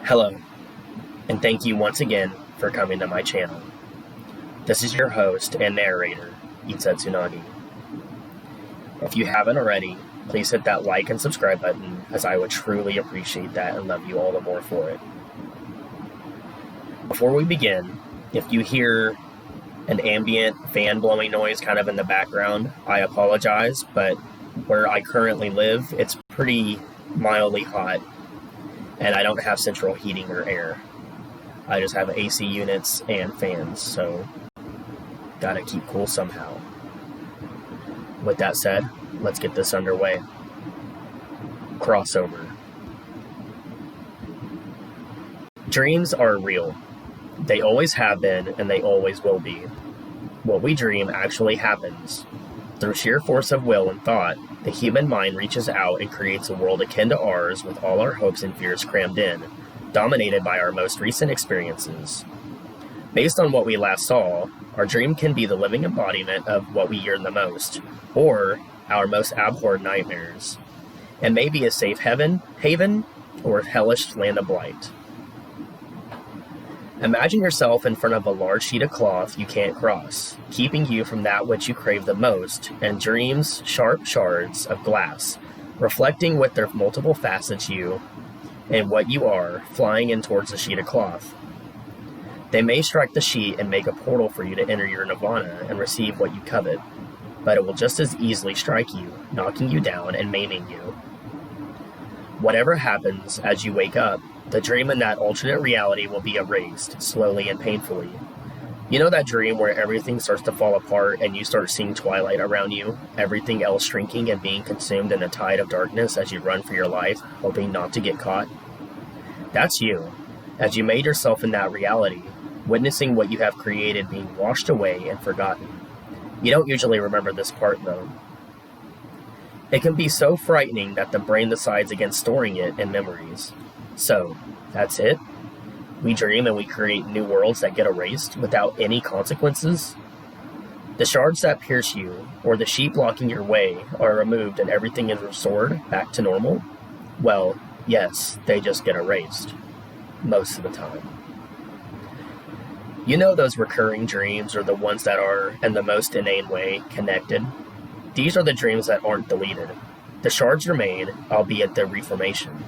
Hello, and thank you once again for coming to my channel. This is your host and narrator, Itza Tsunagi. If you haven't already, please hit that like and subscribe button, as I would truly appreciate that and love you all the more for it. Before we begin, if you hear an ambient fan blowing noise kind of in the background, I apologize, but where I currently live, it's pretty mildly hot, and I don't have central heating or air. I just have AC units and fans, so gotta keep cool somehow. With that said, let's get this underway. Crossover. Dreams are real. They always have been, and they always will be. What we dream actually happens. Through sheer force of will and thought, the human mind reaches out and creates a world akin to ours with all our hopes and fears crammed in, dominated by our most recent experiences. Based on what we last saw, our dream can be the living embodiment of what we yearn the most, or our most abhorred nightmares. It may be a safe haven, or a hellish land of blight. Imagine yourself in front of a large sheet of cloth you can't cross, keeping you from that which you crave the most, and dreams sharp shards of glass, reflecting with their multiple facets you and what you are, flying in towards the sheet of cloth. They may strike the sheet and make a portal for you to enter your nirvana and receive what you covet, but it will just as easily strike you, knocking you down and maiming you. Whatever happens as you wake up, the dream in that alternate reality will be erased, slowly and painfully. You know that dream where everything starts to fall apart and you start seeing twilight around you, everything else shrinking and being consumed in a tide of darkness as you run for your life, hoping not to get caught? That's you, as you made yourself in that reality, witnessing what you have created being washed away and forgotten. You don't usually remember this part, though. It can be so frightening that the brain decides against storing it in memories. So, that's it? We dream and we create new worlds that get erased without any consequences? The shards that pierce you, or the sheet blocking your way, are removed and everything is restored back to normal? Well, yes, they just get erased. Most of the time. You know those recurring dreams are the ones that are, in the most inane way, connected? These are the dreams that aren't deleted. The shards remain, albeit their reformation.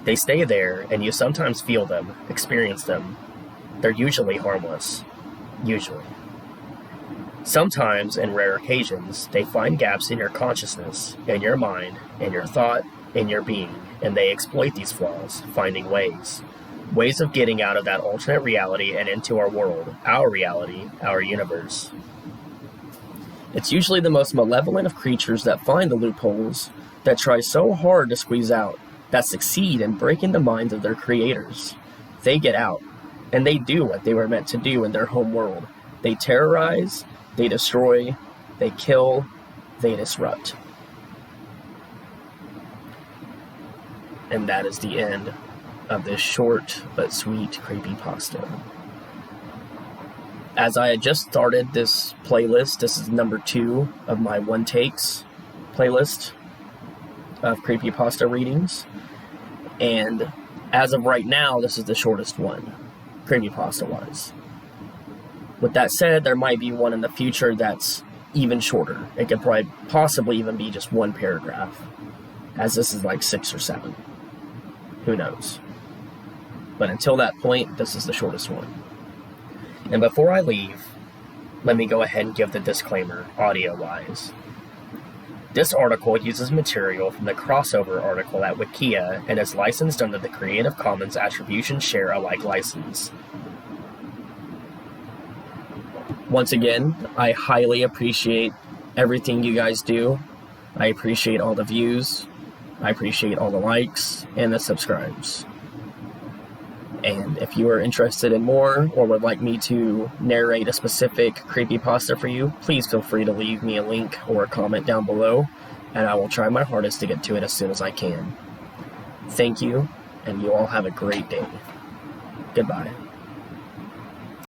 They stay there, and you sometimes feel them, experience them. They're usually harmless. Usually. Sometimes, in rare occasions, they find gaps in your consciousness, in your mind, in your thought, in your being, and they exploit these flaws, finding ways. Ways of getting out of that alternate reality and into our world, our reality, our universe. It's usually the most malevolent of creatures that find the loopholes, that try so hard to squeeze out, that succeed in breaking the minds of their creators. They get out, and they do what they were meant to do in their home world. They terrorize, they destroy, they kill, they disrupt. And that is the end of this short but sweet creepypasta. As I had just started this playlist, this is number 2 of my one takes playlist of creepypasta readings, and as of right now, this is the shortest one, creepypasta wise. With that said, there might be one in the future that's even shorter. It could probably possibly even be just one paragraph, as this is like 6 or 7. Who knows? But until that point, this is the shortest one. And before I leave, let me go ahead and give the disclaimer, audio-wise. This article uses material from the crossover article at Wikia and is licensed under the Creative Commons Attribution Share Alike license. Once again, I highly appreciate everything you guys do. I appreciate all the views. I appreciate all the likes and the subscribes. And if you are interested in more or would like me to narrate a specific creepypasta for you, please feel free to leave me a link or a comment down below, and I will try my hardest to get to it as soon as I can. Thank you, and you all have a great day. Goodbye.